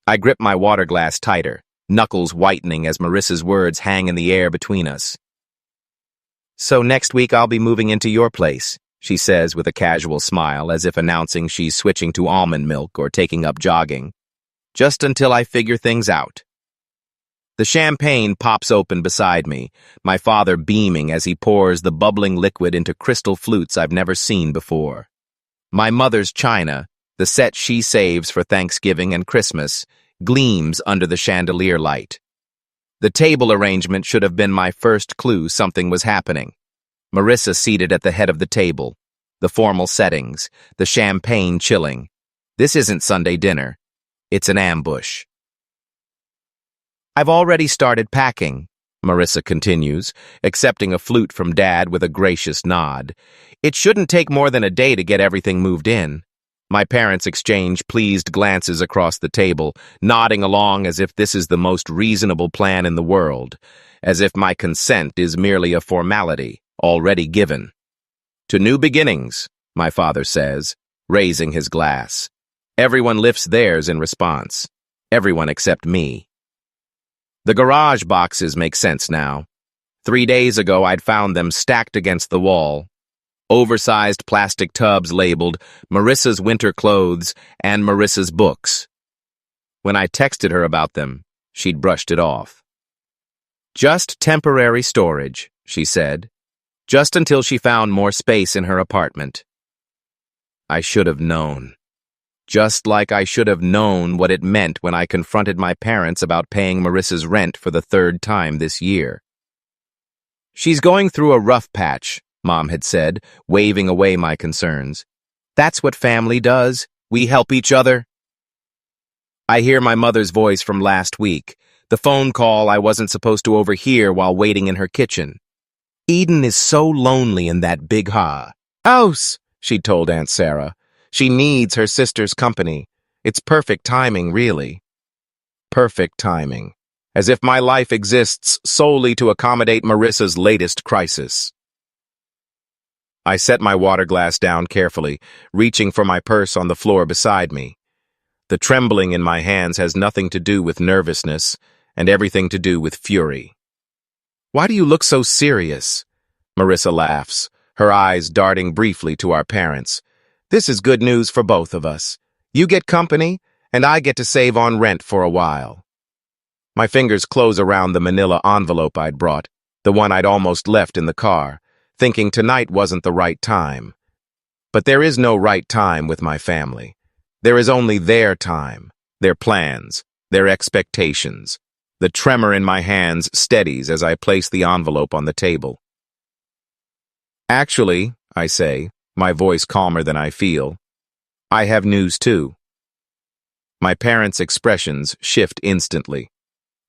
I grip my water glass tighter, knuckles whitening as Marissa's words hang in the air between us. "So next week I'll be moving into your place," she says with a casual smile, as if announcing she's switching to almond milk or taking up jogging. "Just until I figure things out." The champagne pops open beside me, my father beaming as he pours the bubbling liquid into crystal flutes I've never seen before. My mother's china, the set she saves for Thanksgiving and Christmas, gleams under the chandelier light. The table arrangement should have been my first clue something was happening. Marissa seated at the head of the table, the formal settings, the champagne chilling. This isn't Sunday dinner. It's an ambush. "I've already started packing," Marissa continues, accepting a flute from Dad with a gracious nod. "It shouldn't take more than a day to get everything moved in." My parents exchange pleased glances across the table, nodding along as if this is the most reasonable plan in the world, as if my consent is merely a formality, already given. "To new beginnings," my father says, raising his glass. Everyone lifts theirs in response. Everyone except me. The garage boxes make sense now. 3 days ago, I'd found them stacked against the wall. Oversized plastic tubs labeled Marissa's winter clothes and Marissa's books. When I texted her about them, she'd brushed it off. "Just temporary storage," she said, just until she found more space in her apartment. I should have known. Just like I should have known what it meant when I confronted my parents about paying Marissa's rent for the 3rd time this year. "She's going through a rough patch," Mom had said, waving away my concerns. "That's what family does. We help each other." I hear my mother's voice from last week, the phone call I wasn't supposed to overhear while waiting in her kitchen. "Eden is so lonely in that big house," she told Aunt Sarah. "She needs her sister's company. It's perfect timing, really." Perfect timing. As if my life exists solely to accommodate Marissa's latest crisis. I set my water glass down carefully, reaching for my purse on the floor beside me. The trembling in my hands has nothing to do with nervousness and everything to do with fury. "Why do you look so serious?" Marissa laughs, her eyes darting briefly to our parents. "This is good news for both of us. You get company, and I get to save on rent for a while." My fingers close around the manila envelope I'd brought, the one I'd almost left in the car, thinking tonight wasn't the right time. But there is no right time with my family. There is only their time, their plans, their expectations. The tremor in my hands steadies as I place the envelope on the table. "Actually," I say, my voice calmer than I feel, "I have news too." My parents' expressions shift instantly.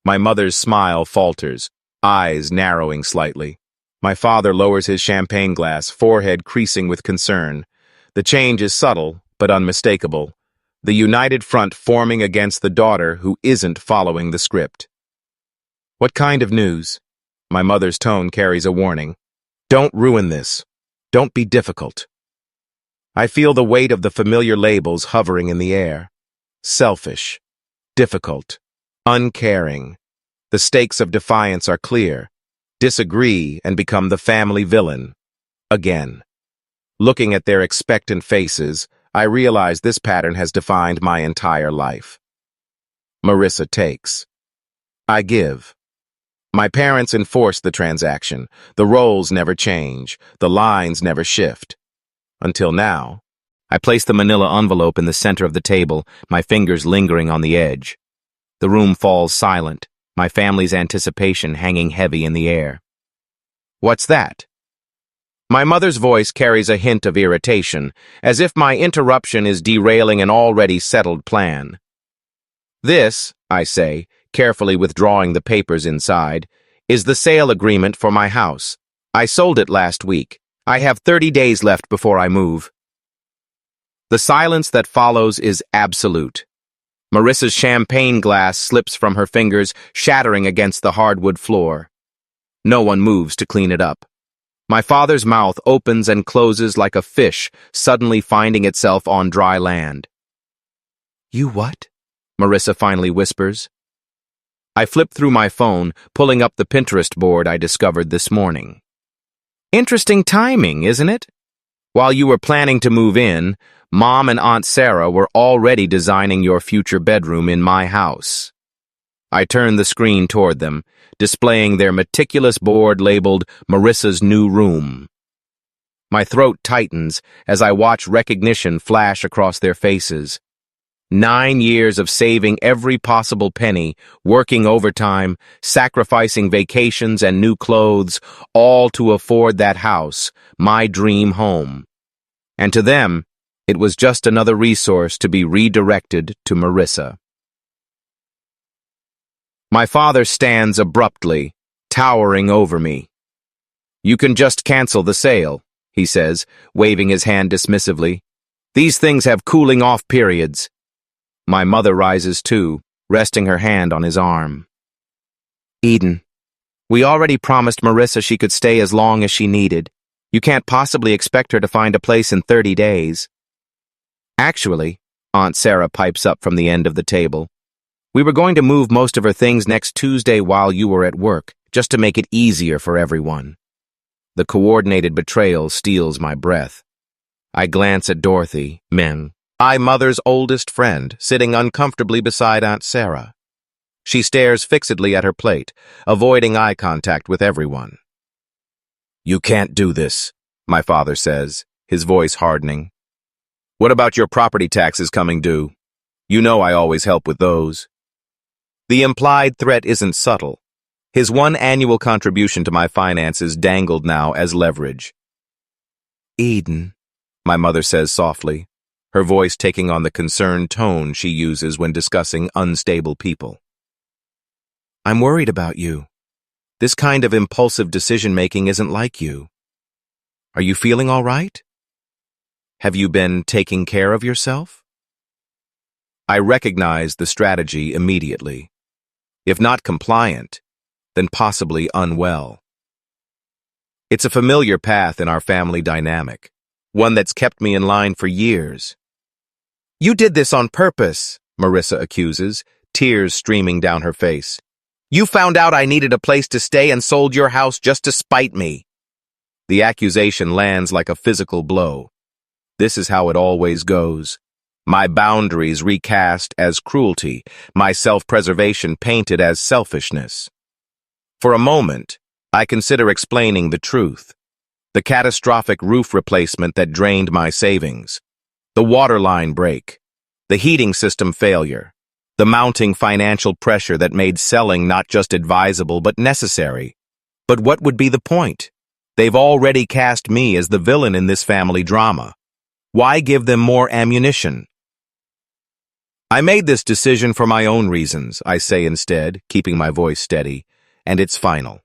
My mother's smile falters, eyes narrowing slightly. My father lowers his champagne glass, forehead creasing with concern. The change is subtle, but unmistakable. The united front forming against the daughter who isn't following the script. "What kind of news?" My mother's tone carries a warning. "Don't ruin this. Don't be difficult." I feel the weight of the familiar labels hovering in the air. Selfish, difficult, uncaring. The stakes of defiance are clear. Disagree and become the family villain. Again. Looking at their expectant faces, I realize this pattern has defined my entire life. Marissa takes. I give. My parents enforce the transaction. The roles never change. The lines never shift. Until now. I place the manila envelope in the center of the table, my fingers lingering on the edge. The room falls silent, my family's anticipation hanging heavy in the air. "What's that?" My mother's voice carries a hint of irritation, as if my interruption is derailing an already settled plan. "This," I say, carefully withdrawing the papers inside, "is the sale agreement for my house. I sold it last week. I have 30 days left before I move." The silence that follows is absolute. Marissa's champagne glass slips from her fingers, shattering against the hardwood floor. No one moves to clean it up. My father's mouth opens and closes like a fish suddenly finding itself on dry land. "You what?" Marissa finally whispers. I flip through my phone, pulling up the Pinterest board I discovered this morning. Interesting timing, isn't it? While you were planning to move in, Mom and Aunt Sarah were already designing your future bedroom in my house. I turn the screen toward them, displaying their meticulous board labeled Marissa's New Room. My throat tightens as I watch recognition flash across their faces. 9 years of saving every possible penny, working overtime, sacrificing vacations and new clothes, all to afford that house, my dream home. And to them, it was just another resource to be redirected to Marissa. My father stands abruptly, towering over me. You can just cancel the sale, he says, waving his hand dismissively. These things have cooling-off periods. My mother rises too, resting her hand on his arm. Eden, we already promised Marissa she could stay as long as she needed. You can't possibly expect her to find a place in 30 days. Actually, Aunt Sarah pipes up from the end of the table, we were going to move most of her things next Tuesday while you were at work, just to make it easier for everyone. The coordinated betrayal steals my breath. I glance at Dorothy, my mother's oldest friend, sitting uncomfortably beside Aunt Sarah. She stares fixedly at her plate, avoiding eye contact with everyone. You can't do this, my father says, his voice hardening. What about your property taxes coming due? You know I always help with those. The implied threat isn't subtle. His one annual contribution to my finances dangled now as leverage. Eden, my mother says softly, her voice taking on the concerned tone she uses when discussing unstable people. I'm worried about you. This kind of impulsive decision-making isn't like you. Are you feeling all right? Have you been taking care of yourself? I recognize the strategy immediately. If not compliant, then possibly unwell. It's a familiar path in our family dynamic, one that's kept me in line for years. You did this on purpose, Marissa accuses, tears streaming down her face. You found out I needed a place to stay and sold your house just to spite me. The accusation lands like a physical blow. This is how it always goes. My boundaries recast as cruelty, my self-preservation painted as selfishness. For a moment, I consider explaining the truth. The catastrophic roof replacement that drained my savings. The water line break. The heating system failure. The mounting financial pressure that made selling not just advisable but necessary. But what would be the point? They've already cast me as the villain in this family drama. Why give them more ammunition? I made this decision for my own reasons, I say instead, keeping my voice steady, and it's final.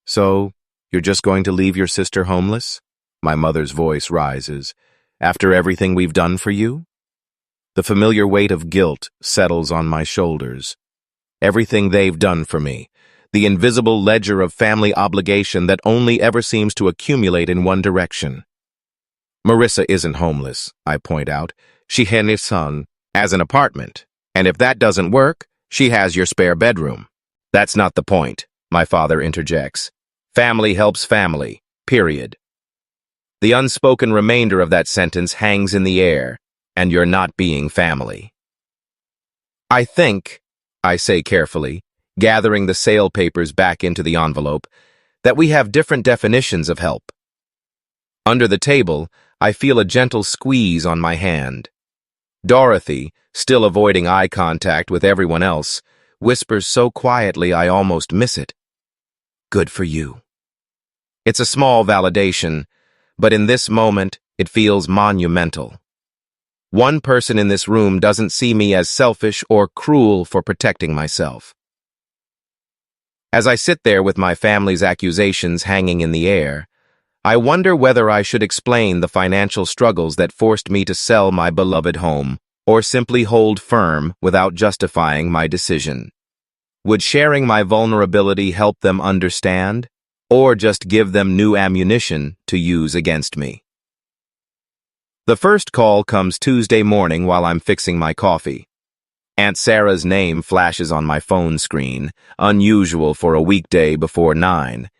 So, you're just going to leave your sister homeless? My mother's voice rises. After everything we've done for you? The familiar weight of guilt settles on my shoulders. Everything they've done for me, the invisible ledger of family obligation that only ever seems to accumulate in one direction. Marissa isn't homeless, I point out. She has an apartment, and if that doesn't work, she has your spare bedroom. That's not the point, my father interjects. Family helps family, period. The unspoken remainder of that sentence hangs in the air, and you're not being family. I think, I say carefully, gathering the sale papers back into the envelope, that we have different definitions of help. Under the table, I feel a gentle squeeze on my hand. Dorothy, still avoiding eye contact with everyone else, whispers so quietly I almost miss it. Good for you. It's a small validation, but in this moment, it feels monumental. One person in this room doesn't see me as selfish or cruel for protecting myself. As I sit there with my family's accusations hanging in the air, I wonder whether I should explain the financial struggles that forced me to sell my beloved home, or simply hold firm without justifying my decision. Would sharing my vulnerability help them understand, or just give them new ammunition to use against me? The first call comes Tuesday morning while I'm fixing my coffee. Aunt Sarah's name flashes on my phone screen, unusual for a weekday before 9.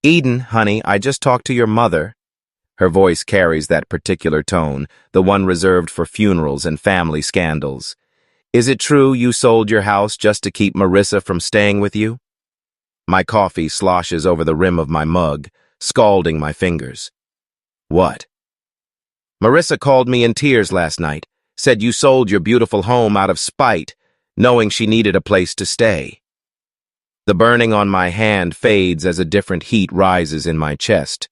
"Eden, honey, I just talked to your mother." Her voice carries that particular tone, the one reserved for funerals and family scandals. "Is it true you sold your house just to keep Marissa from staying with you?" My coffee sloshes over the rim of my mug, scalding my fingers. "What?" "Marissa called me in tears last night, said you sold your beautiful home out of spite, knowing she needed a place to stay." The burning on my hand fades as a different heat rises in my chest.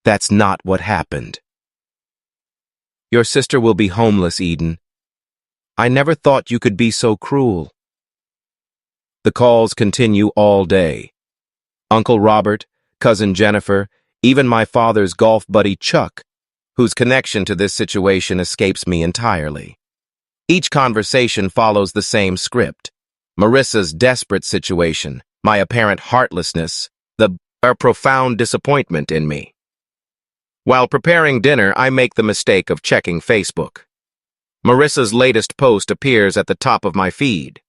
That's not what happened. "Your sister will be homeless, Eden. I never thought you could be so cruel." The calls continue all day. Uncle Robert, cousin Jennifer, even my father's golf buddy Chuck, whose connection to this situation escapes me entirely. Each conversation follows the same script. Marissa's desperate situation, my apparent heartlessness, her profound disappointment in me. While preparing dinner, I make the mistake of checking Facebook. Marissa's latest post appears at the top of my feed.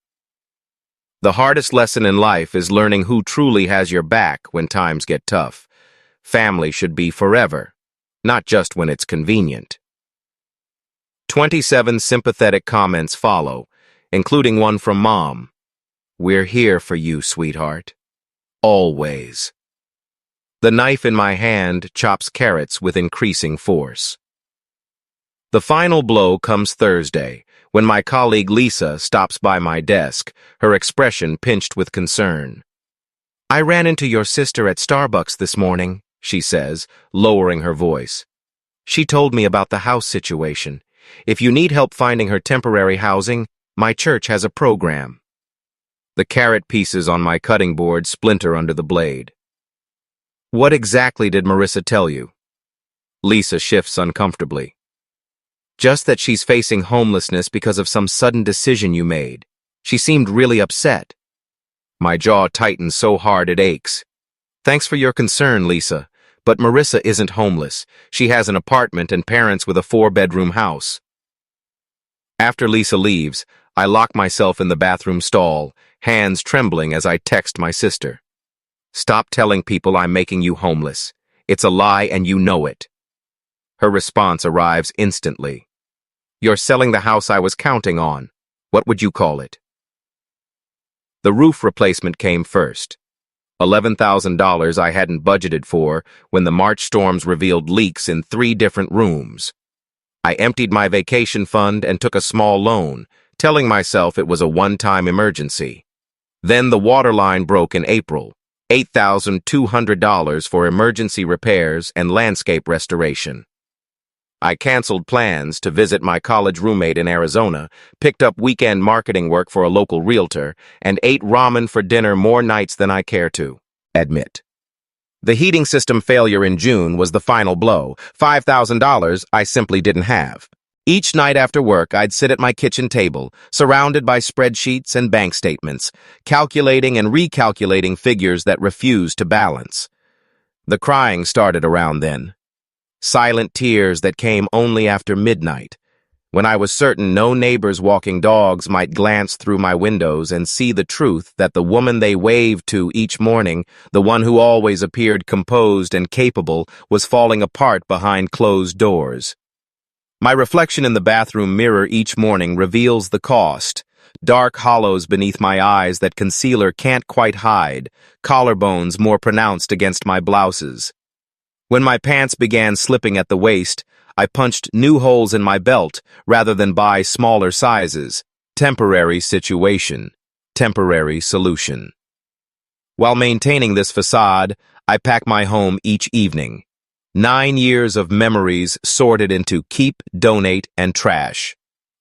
The hardest lesson in life is learning who truly has your back when times get tough. Family should be forever, not just when it's convenient. 27 sympathetic comments follow, including one from Mom. "We're here for you, sweetheart. Always." The knife in my hand chops carrots with increasing force. The final blow comes Thursday, when my colleague Lisa stops by my desk, her expression pinched with concern. "I ran into your sister at Starbucks this morning," she says, lowering her voice. "She told me about the house situation. If you need help finding her temporary housing, my church has a program." The carrot pieces on my cutting board splinter under the blade. "What exactly did Marissa tell you?" Lisa shifts uncomfortably. "Just that she's facing homelessness because of some sudden decision you made. She seemed really upset." My jaw tightens so hard it aches. "Thanks for your concern, Lisa, but Marissa isn't homeless. She has an apartment and parents with a 4-bedroom house." After Lisa leaves, I lock myself in the bathroom stall, hands trembling as I text my sister. "Stop telling people I'm making you homeless. It's a lie and you know it." Her response arrives instantly. "You're selling the house I was counting on. What would you call it?" The roof replacement came first. $11,000 I hadn't budgeted for when the March storms revealed leaks in 3 different rooms. I emptied my vacation fund and took a small loan, telling myself it was a one-time emergency. Then the water line broke in April. $8,200 for emergency repairs and landscape restoration. I canceled plans to visit my college roommate in Arizona, picked up weekend marketing work for a local realtor, and ate ramen for dinner more nights than I care to admit. The heating system failure in June was the final blow. $5,000 I simply didn't have. Each night after work, I'd sit at my kitchen table, surrounded by spreadsheets and bank statements, calculating and recalculating figures that refused to balance. The crying started around then. Silent tears that came only after midnight, when I was certain no neighbors walking dogs might glance through my windows and see the truth that the woman they waved to each morning, the one who always appeared composed and capable, was falling apart behind closed doors. My reflection in the bathroom mirror each morning reveals the cost. Dark hollows beneath my eyes that concealer can't quite hide, collarbones more pronounced against my blouses. When my pants began slipping at the waist, I punched new holes in my belt rather than buy smaller sizes. Temporary situation. Temporary solution. While maintaining this facade, I pack my home each evening. 9 years of memories sorted into keep, donate, and trash.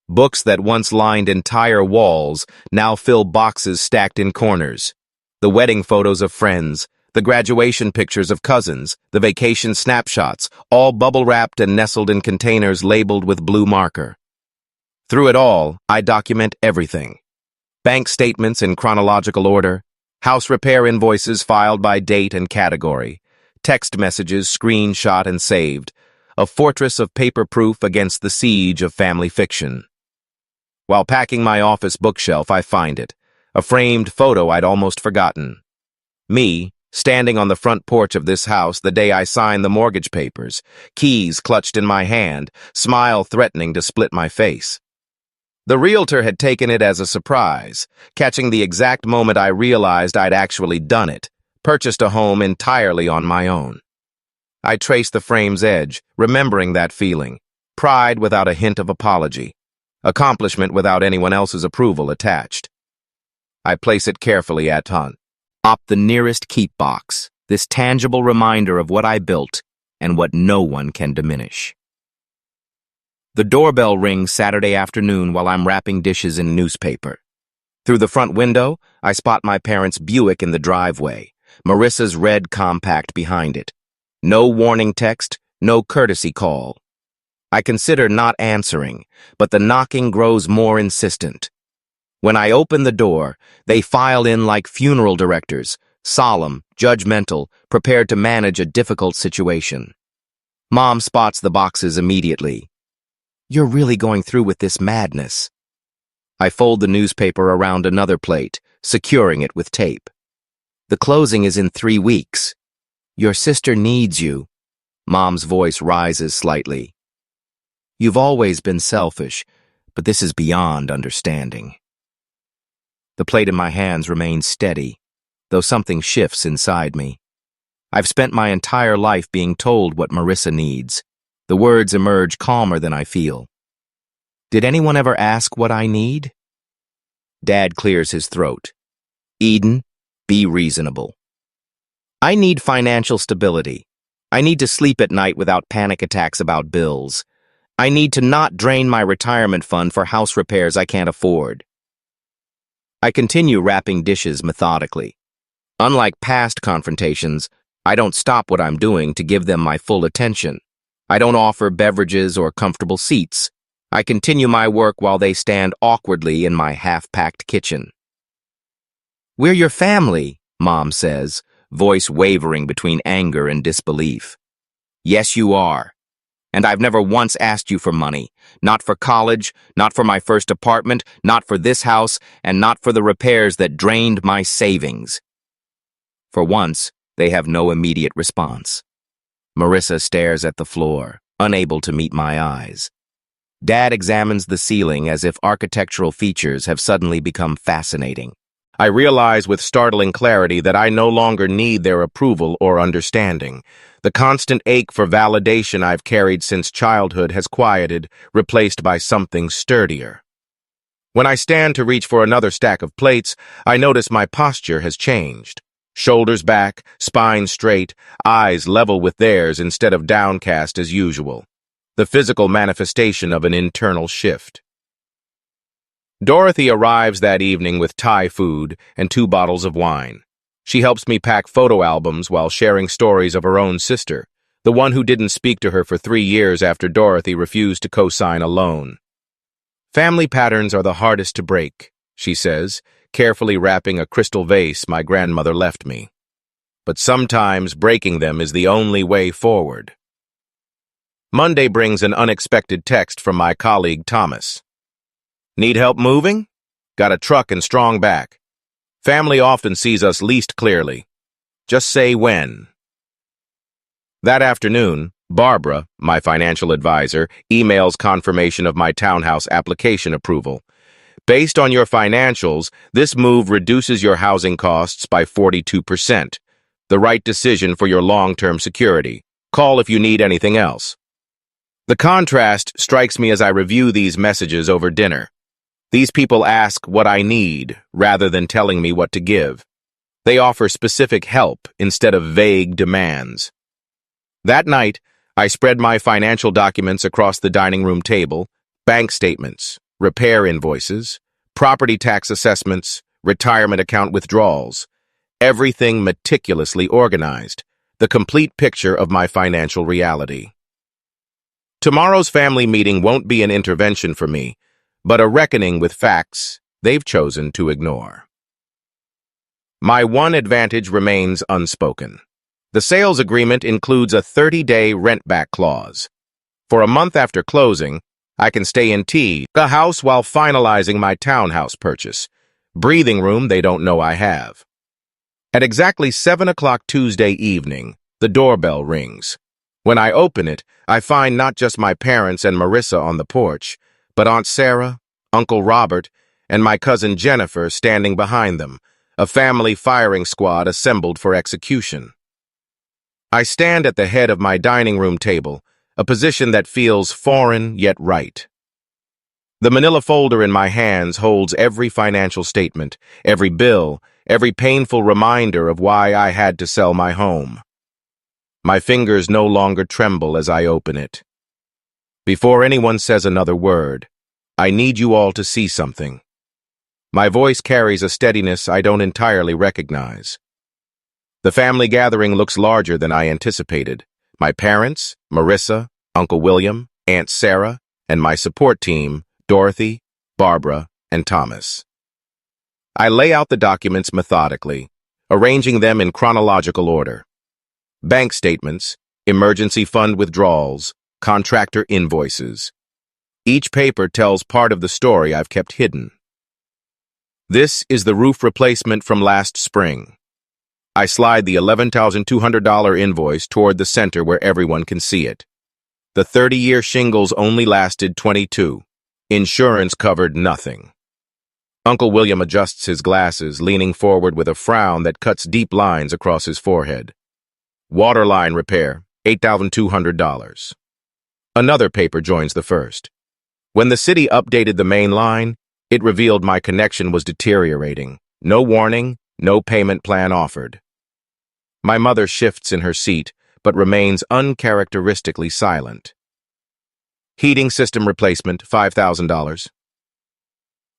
Books that once lined entire walls now fill boxes stacked in corners. The wedding photos of friends, the graduation pictures of cousins, the vacation snapshots, all bubble-wrapped and nestled in containers labeled with blue marker. Through it all, I document everything. Bank statements in chronological order, house repair invoices filed by date and category, text messages screenshot and saved, a fortress of paper proof against the siege of family fiction. While packing my office bookshelf, I find it, a framed photo I'd almost forgotten. Me, standing on the front porch of this house the day I signed the mortgage papers, keys clutched in my hand, smile threatening to split my face. The realtor had taken it as a surprise, catching the exact moment I realized I'd actually done it, purchased a home entirely on my own. I traced the frame's edge, remembering that feeling, pride without a hint of apology, accomplishment without anyone else's approval attached. I place it carefully atop the nearest keep box, this tangible reminder of what I built and what no one can diminish. The doorbell rings Saturday afternoon while I'm wrapping dishes in newspaper. Through the front window, I spot my parents' Buick in the driveway, Marissa's red compact behind it. No warning text, no courtesy call. I consider not answering, but the knocking grows more insistent. When I open the door, they file in like funeral directors, solemn, judgmental, prepared to manage a difficult situation. Mom spots the boxes immediately. "You're really going through with this madness." I fold the newspaper around another plate, securing it with tape. "The closing is in 3 weeks. Your sister needs you." Mom's voice rises slightly. "You've always been selfish, but this is beyond understanding." The plate in my hands remains steady, though something shifts inside me. I've spent my entire life being told what Marissa needs. The words emerge calmer than I feel. Did anyone ever ask what I need? Dad clears his throat. "Eden, be reasonable. I need financial stability. I need to sleep at night without panic attacks about bills. I need to not drain my retirement fund for house repairs I can't afford." I continue wrapping dishes methodically. Unlike past confrontations, I don't stop what I'm doing to give them my full attention. I don't offer beverages or comfortable seats. I continue my work while they stand awkwardly in my half-packed kitchen. "We're your family," Mom says, voice wavering between anger and disbelief. "Yes, you are. And I've never once asked you for money. Not for college, not for my first apartment, not for this house, and not for the repairs that drained my savings." For once, they have no immediate response. Marissa stares at the floor, unable to meet my eyes. Dad examines the ceiling as if architectural features have suddenly become fascinating. I realize with startling clarity that I no longer need their approval or understanding. The constant ache for validation I've carried since childhood has quieted, replaced by something sturdier. When I stand to reach for another stack of plates, I notice my posture has changed. Shoulders back, spine straight, eyes level with theirs instead of downcast as usual. The physical manifestation of an internal shift. Dorothy arrives that evening with Thai food and 2 bottles of wine. She helps me pack photo albums while sharing stories of her own sister, the one who didn't speak to her for 3 years after Dorothy refused to co-sign a loan. "Family patterns are the hardest to break," she says, carefully wrapping a crystal vase my grandmother left me. "But sometimes breaking them is the only way forward." Monday brings an unexpected text from my colleague Thomas. "Need help moving? Got a truck and strong back. Family often sees us least clearly. Just say when." That afternoon, Barbara, my financial advisor, emails confirmation of my townhouse application approval. "Based on your financials, this move reduces your housing costs by 42%. The right decision for your long-term security. Call if you need anything else." The contrast strikes me as I review these messages over dinner. These people ask what I need rather than telling me what to give. They offer specific help instead of vague demands. That night, I spread my financial documents across the dining room table: bank statements, repair invoices, property tax assessments, retirement account withdrawals. Everything meticulously organized, the complete picture of my financial reality. Tomorrow's family meeting won't be an intervention for me, but a reckoning with facts they've chosen to ignore. My one advantage remains unspoken. The sales agreement includes a 30-day rent-back clause. For a month after closing, I can stay in the house while finalizing my townhouse purchase. Breathing room they don't know I have. At exactly 7 o'clock Tuesday evening, the doorbell rings. When I open it, I find not just my parents and Marissa on the porch, but Aunt Sarah, Uncle Robert, and my cousin Jennifer standing behind them, a family firing squad assembled for execution. I stand at the head of my dining room table, a position that feels foreign yet right. The manila folder in my hands holds every financial statement, every bill, every painful reminder of why I had to sell my home. My fingers no longer tremble as I open it. Before anyone says another word, I need you all to see something. My voice carries a steadiness I don't entirely recognize. The family gathering looks larger than I anticipated. My parents, Marissa, Uncle William, Aunt Sarah, and my support team, Dorothy, Barbara, and Thomas. I lay out the documents methodically, arranging them in chronological order. Bank statements, emergency fund withdrawals, contractor invoices. Each paper tells part of the story I've kept hidden. This is the roof replacement from last spring. I slide the $11,200 invoice toward the center where everyone can see it. The 30-year shingles only lasted 22. Insurance covered nothing. Uncle William adjusts his glasses, leaning forward with a frown that cuts deep lines across his forehead. Waterline repair, $8,200. Another paper joins the first. When the city updated the main line, it revealed my connection was deteriorating. No warning, no payment plan offered. My mother shifts in her seat, but remains uncharacteristically silent. Heating system replacement, $5,000.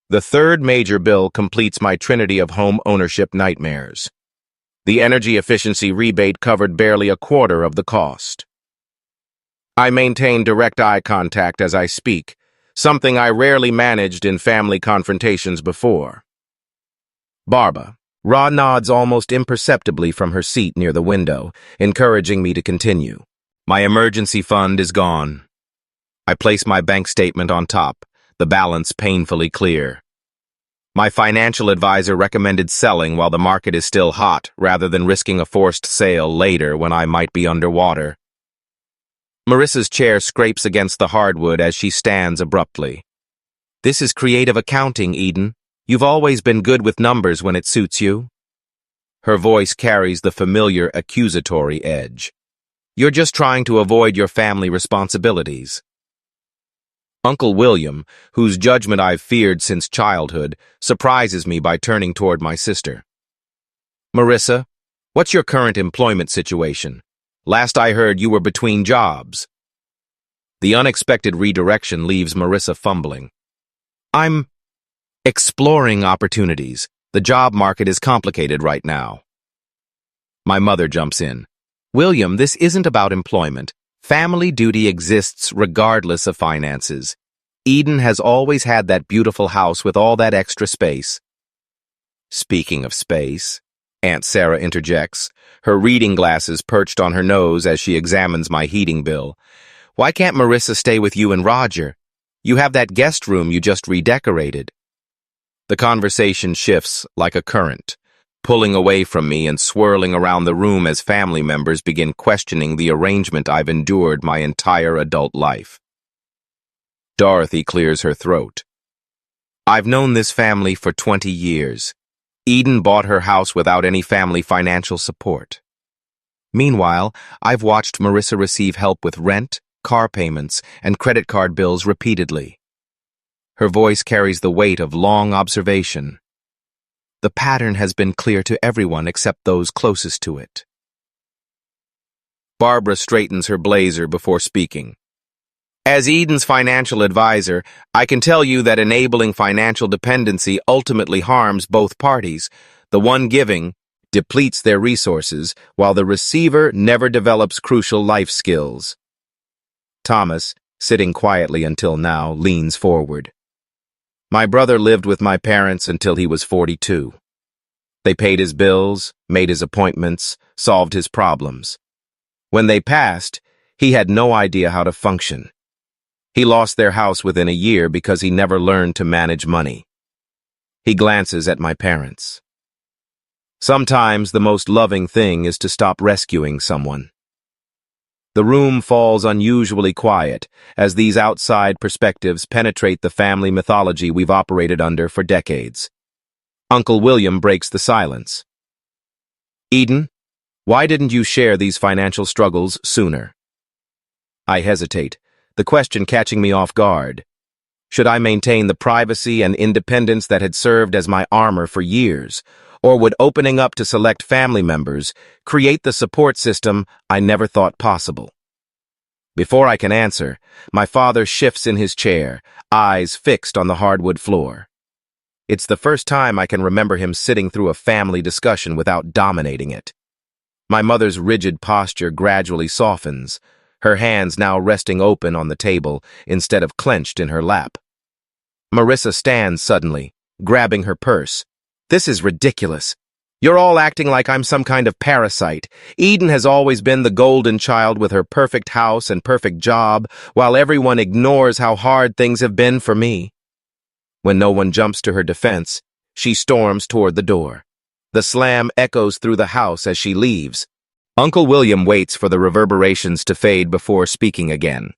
The third major bill completes my trinity of home ownership nightmares. The energy efficiency rebate covered barely a quarter of the cost. I maintain direct eye contact as I speak, something I rarely managed in family confrontations before. Barbara. Ra nods almost imperceptibly from her seat near the window, encouraging me to continue. My emergency fund is gone. I place my bank statement on top, the balance painfully clear. My financial advisor recommended selling while the market is still hot, rather than risking a forced sale later when I might be underwater. Marissa's chair scrapes against the hardwood as she stands abruptly. This is creative accounting, Eden. You've always been good with numbers when it suits you. Her voice carries the familiar accusatory edge. You're just trying to avoid your family responsibilities. Uncle William, whose judgment I've feared since childhood, surprises me by turning toward my sister. Marissa, what's your current employment situation? Last I heard you were between jobs. The unexpected redirection leaves Marissa fumbling. I'm exploring opportunities. The job market is complicated right now. My mother jumps in. William, this isn't about employment. Family duty exists regardless of finances. Eden has always had that beautiful house with all that extra space. Speaking of space, Aunt Sarah interjects, her reading glasses perched on her nose as she examines my heating bill. Why can't Marissa stay with you and Roger? You have that guest room you just redecorated. The conversation shifts like a current, pulling away from me and swirling around the room as family members begin questioning the arrangement I've endured my entire adult life. Dorothy clears her throat. I've known this family for 20 years. Eden bought her house without any family financial support. Meanwhile, I've watched Marissa receive help with rent, car payments, and credit card bills repeatedly. Her voice carries the weight of long observation. The pattern has been clear to everyone except those closest to it. Barbara straightens her blazer before speaking. As Eden's financial advisor, I can tell you that enabling financial dependency ultimately harms both parties. The one giving depletes their resources, while the receiver never develops crucial life skills. Thomas, sitting quietly until now, leans forward. My brother lived with my parents until he was 42. They paid his bills, made his appointments, solved his problems. When they passed, he had no idea how to function. He lost their house within a year because he never learned to manage money. He glances at my parents. Sometimes the most loving thing is to stop rescuing someone. The room falls unusually quiet as these outside perspectives penetrate the family mythology we've operated under for decades. Uncle William breaks the silence. Eden, why didn't you share these financial struggles sooner? I hesitate, the question catching me off guard. Should I maintain the privacy and independence that had served as my armor for years, or would opening up to select family members create the support system I never thought possible? Before I can answer, my father shifts in his chair, eyes fixed on the hardwood floor. It's the first time I can remember him sitting through a family discussion without dominating it. My mother's rigid posture gradually softens, her hands now resting open on the table instead of clenched in her lap. Marissa stands suddenly, grabbing her purse. This is ridiculous. You're all acting like I'm some kind of parasite. Eden has always been the golden child with her perfect house and perfect job, while everyone ignores how hard things have been for me. When no one jumps to her defense, she storms toward the door. The slam echoes through the house as she leaves. Uncle William waits for the reverberations to fade before speaking again.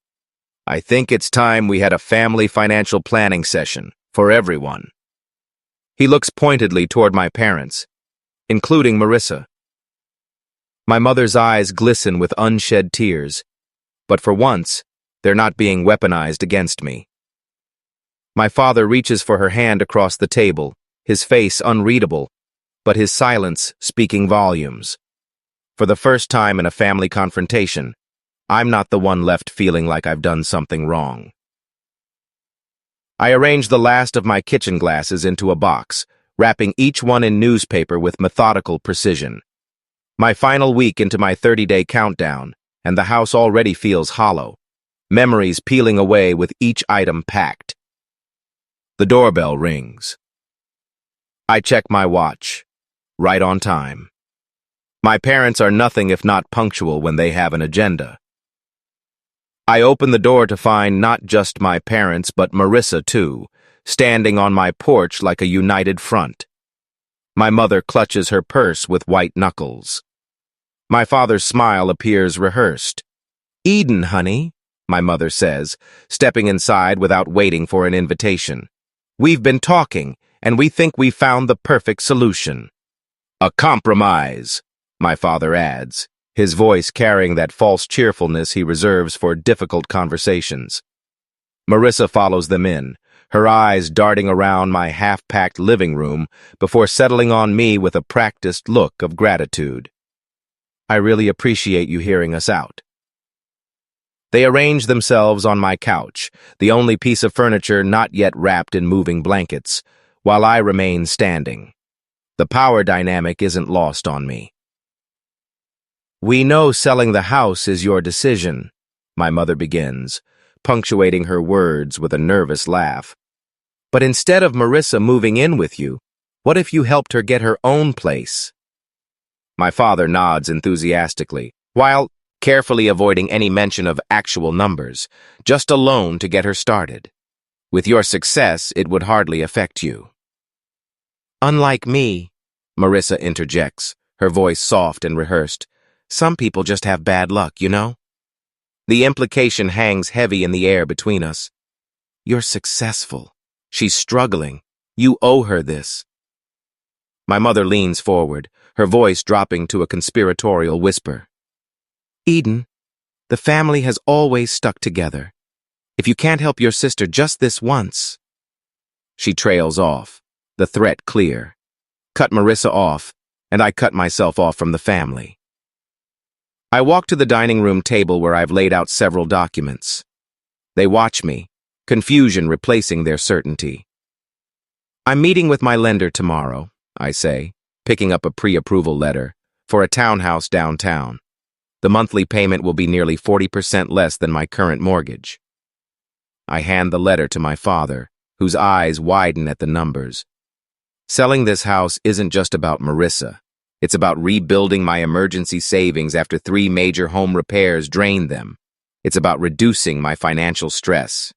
I think it's time we had a family financial planning session for everyone. He looks pointedly toward my parents, including Marissa. My mother's eyes glisten with unshed tears, but for once, they're not being weaponized against me. My father reaches for her hand across the table, his face unreadable, but his silence speaking volumes. For the first time in a family confrontation, I'm not the one left feeling like I've done something wrong. I arrange the last of my kitchen glasses into a box, wrapping each one in newspaper with methodical precision. My final week into my 30-day countdown, and the house already feels hollow, memories peeling away with each item packed. The doorbell rings. I check my watch. Right on time. My parents are nothing if not punctual when they have an agenda. I open the door to find not just my parents but Marissa too, standing on my porch like a united front. My mother clutches her purse with white knuckles. My father's smile appears rehearsed. Eden, honey, my mother says, stepping inside without waiting for an invitation. We've been talking, and we think we found the perfect solution. A compromise, my father adds, his voice carrying that false cheerfulness he reserves for difficult conversations. Marissa follows them in, her eyes darting around my half-packed living room before settling on me with a practiced look of gratitude. I really appreciate you hearing us out. They arrange themselves on my couch, the only piece of furniture not yet wrapped in moving blankets, while I remain standing. The power dynamic isn't lost on me. We know selling the house is your decision, my mother begins, punctuating her words with a nervous laugh. But instead of Marissa moving in with you, what if you helped her get her own place? My father nods enthusiastically, while carefully avoiding any mention of actual numbers, just a loan to get her started. With your success, it would hardly affect you. Unlike me, Marissa interjects, her voice soft and rehearsed. Some people just have bad luck, you know? The implication hangs heavy in the air between us. You're successful. She's struggling. You owe her this. My mother leans forward, her voice dropping to a conspiratorial whisper. Eden, the family has always stuck together. If you can't help your sister just this once... She trails off, the threat clear. Cut Marissa off, and I cut myself off from the family. I walk to the dining room table where I've laid out several documents. They watch me, confusion replacing their certainty. I'm meeting with my lender tomorrow, I say, picking up a pre-approval letter, for a townhouse downtown. The monthly payment will be nearly 40% less than my current mortgage. I hand the letter to my father, whose eyes widen at the numbers. Selling this house isn't just about Marissa. It's about rebuilding my emergency savings after 3 major home repairs drained them. It's about reducing my financial stress.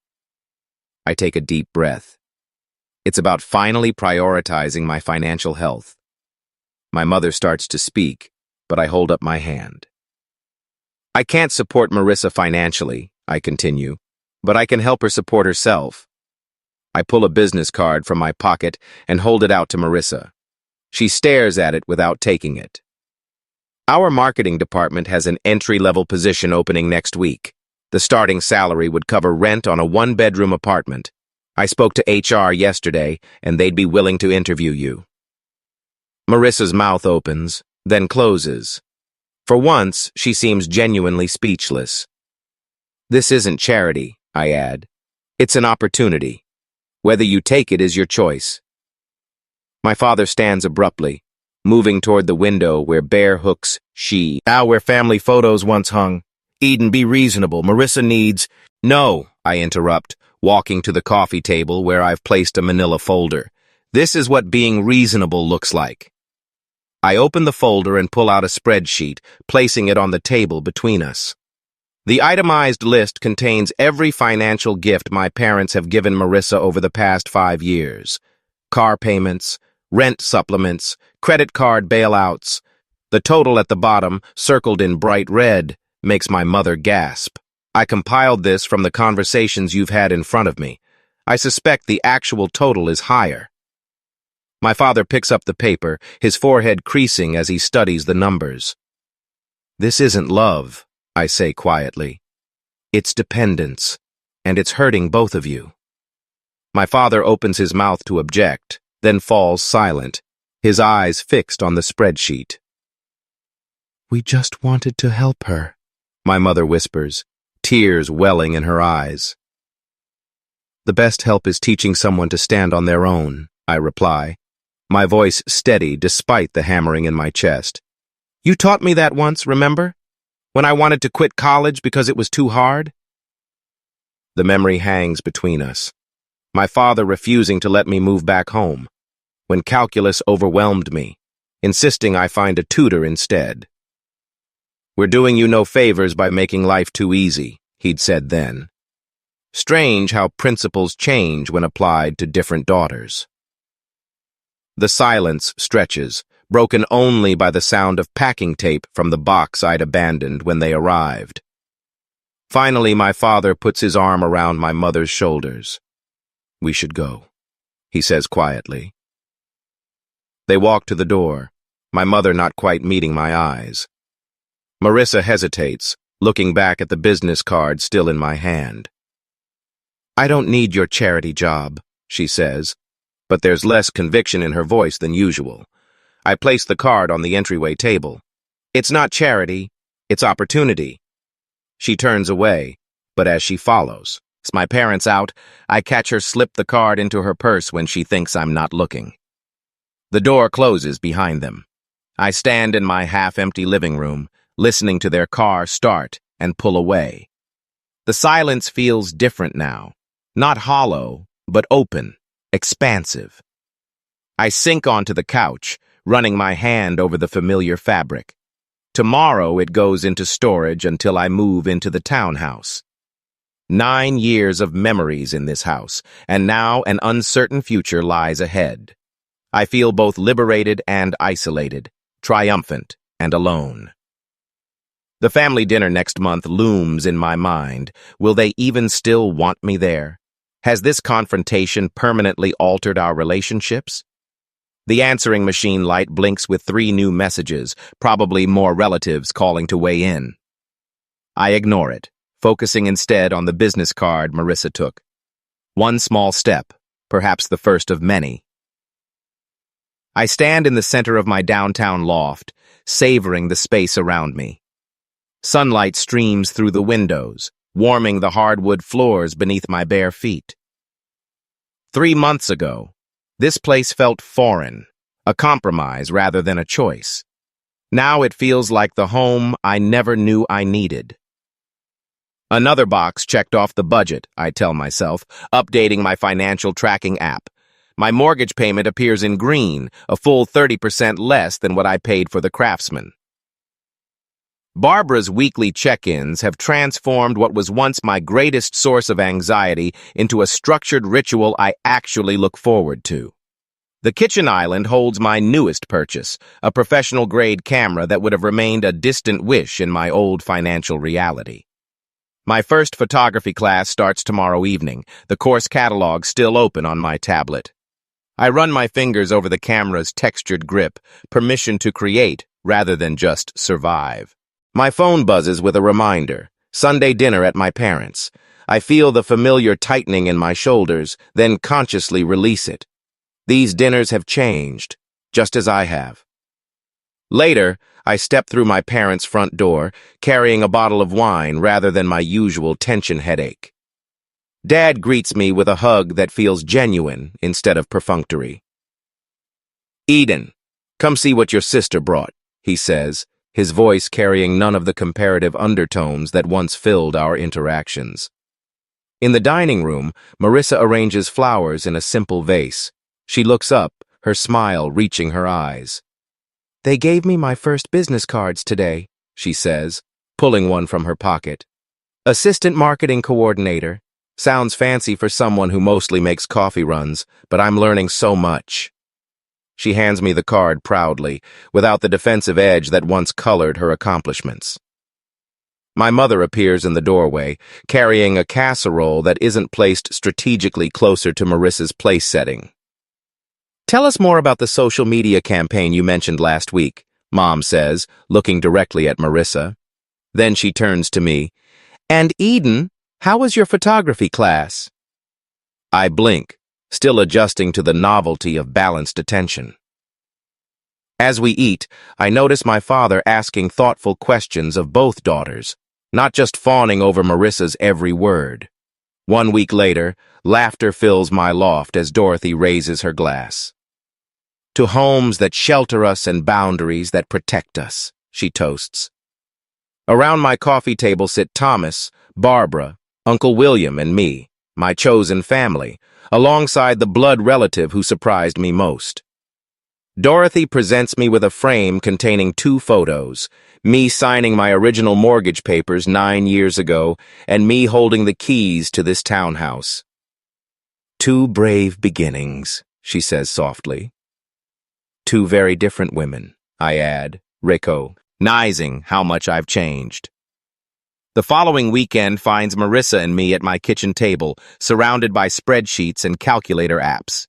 I take a deep breath. It's about finally prioritizing my financial health. My mother starts to speak, but I hold up my hand. I can't support Marissa financially, I continue, but I can help her support herself. I pull a business card from my pocket and hold it out to Marissa. She stares at it without taking it. Our marketing department has an entry-level position opening next week. The starting salary would cover rent on a one-bedroom apartment. I spoke to HR yesterday, and they'd be willing to interview you. Marissa's mouth opens, then closes. For once, she seems genuinely speechless. This isn't charity, I add. It's an opportunity. Whether you take it is your choice. My father stands abruptly, moving toward the window where bear hooks where family photos once hung. Eden, be reasonable. Marissa needs... No, I interrupt, walking to the coffee table where I've placed a manila folder. This is what being reasonable looks like. I open the folder and pull out a spreadsheet, placing it on the table between us. The itemized list contains every financial gift my parents have given Marissa over the past 5 years. Car payments, rent supplements, credit card bailouts. The total at the bottom, circled in bright red, makes my mother gasp. I compiled this from the conversations you've had in front of me. I suspect the actual total is higher. My father picks up the paper, his forehead creasing as he studies the numbers. This isn't love, I say quietly. It's dependence, and it's hurting both of you. My father opens his mouth to object, then falls silent, his eyes fixed on the spreadsheet. We just wanted to help her, my mother whispers, tears welling in her eyes. The best help is teaching someone to stand on their own, I reply, my voice steady despite the hammering in my chest. You taught me that once, remember? When I wanted to quit college because it was too hard? The memory hangs between us. My father refusing to let me move back home, when calculus overwhelmed me, insisting I find a tutor instead. We're doing you no favors by making life too easy, he'd said then. Strange how principles change when applied to different daughters. The silence stretches, broken only by the sound of packing tape from the box I'd abandoned when they arrived. Finally, my father puts his arm around my mother's shoulders. We should go, he says quietly. They walk to the door, my mother not quite meeting my eyes. Marissa hesitates, looking back at the business card still in my hand. I don't need your charity job, she says, but there's less conviction in her voice than usual. I place the card on the entryway table. It's not charity, it's opportunity. She turns away, but as she follows, as my parents out, I catch her slip the card into her purse when she thinks I'm not looking. The door closes behind them. I stand in my half-empty living room, listening to their car start and pull away. The silence feels different now, not hollow, but open, expansive. I sink onto the couch, running my hand over the familiar fabric. Tomorrow it goes into storage until I move into the townhouse. 9 years of memories in this house, and now an uncertain future lies ahead. I feel both liberated and isolated, triumphant and alone. The family dinner next month looms in my mind. Will they even still want me there? Has this confrontation permanently altered our relationships? The answering machine light blinks with 3 new messages, probably more relatives calling to weigh in. I ignore it, focusing instead on the business card Marissa took. One small step, perhaps the first of many. I stand in the center of my downtown loft, savoring the space around me. Sunlight streams through the windows, warming the hardwood floors beneath my bare feet. 3 months ago, this place felt foreign, a compromise rather than a choice. Now it feels like the home I never knew I needed. Another box checked off the budget, I tell myself, updating my financial tracking app. My mortgage payment appears in green, a full 30% less than what I paid for the Craftsman. Barbara's weekly check-ins have transformed what was once my greatest source of anxiety into a structured ritual I actually look forward to. The kitchen island holds my newest purchase, a professional-grade camera that would have remained a distant wish in my old financial reality. My first photography class starts tomorrow evening, the course catalog still open on my tablet. I run my fingers over the camera's textured grip, permission to create rather than just survive. My phone buzzes with a reminder, Sunday dinner at my parents'. I feel the familiar tightening in my shoulders, then consciously release it. These dinners have changed, just as I have. Later, I step through my parents' front door, carrying a bottle of wine rather than my usual tension headache. Dad greets me with a hug that feels genuine instead of perfunctory. "Eden, come see what your sister brought," he says, his voice carrying none of the comparative undertones that once filled our interactions. In the dining room, Marissa arranges flowers in a simple vase. She looks up, her smile reaching her eyes. "They gave me my first business cards today," she says, pulling one from her pocket. "Assistant marketing coordinator. Sounds fancy for someone who mostly makes coffee runs, but I'm learning so much." She hands me the card proudly, without the defensive edge that once colored her accomplishments. My mother appears in the doorway, carrying a casserole that isn't placed strategically closer to Marissa's place setting. "Tell us more about the social media campaign you mentioned last week," Mom says, looking directly at Marissa. Then she turns to me. "And Eden, how was your photography class?" I blink, still adjusting to the novelty of balanced attention. As we eat, I notice my father asking thoughtful questions of both daughters, not just fawning over Marissa's every word. 1 week later, laughter fills my loft as Dorothy raises her glass. "To homes that shelter us and boundaries that protect us," she toasts. Around my coffee table sit Thomas, Barbara, Uncle William, and me, my chosen family, alongside the blood relative who surprised me most. Dorothy presents me with a frame containing 2 photos, me signing my original mortgage papers 9 years ago, and me holding the keys to this townhouse. "2 brave beginnings," she says softly. "2 very different women," I add, recognizing how much I've changed. The following weekend finds Marissa and me at my kitchen table, surrounded by spreadsheets and calculator apps.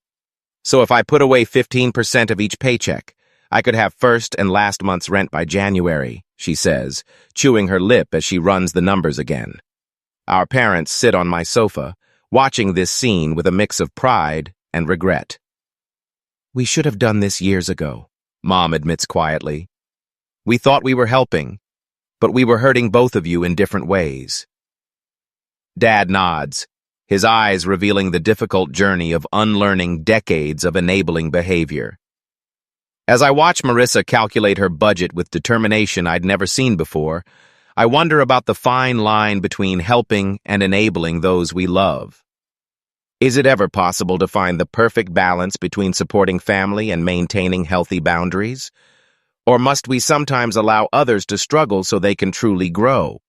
"So if I put away 15% of each paycheck, I could have first and last month's rent by January," she says, chewing her lip as she runs the numbers again. Our parents sit on my sofa, watching this scene with a mix of pride and regret. "We should have done this years ago," Mom admits quietly. "We thought we were helping, but we were hurting both of you in different ways." Dad nods, his eyes revealing the difficult journey of unlearning decades of enabling behavior. As I watch Marissa calculate her budget with determination I'd never seen before, I wonder about the fine line between helping and enabling those we love. Is it ever possible to find the perfect balance between supporting family and maintaining healthy boundaries? Or must we sometimes allow others to struggle so they can truly grow?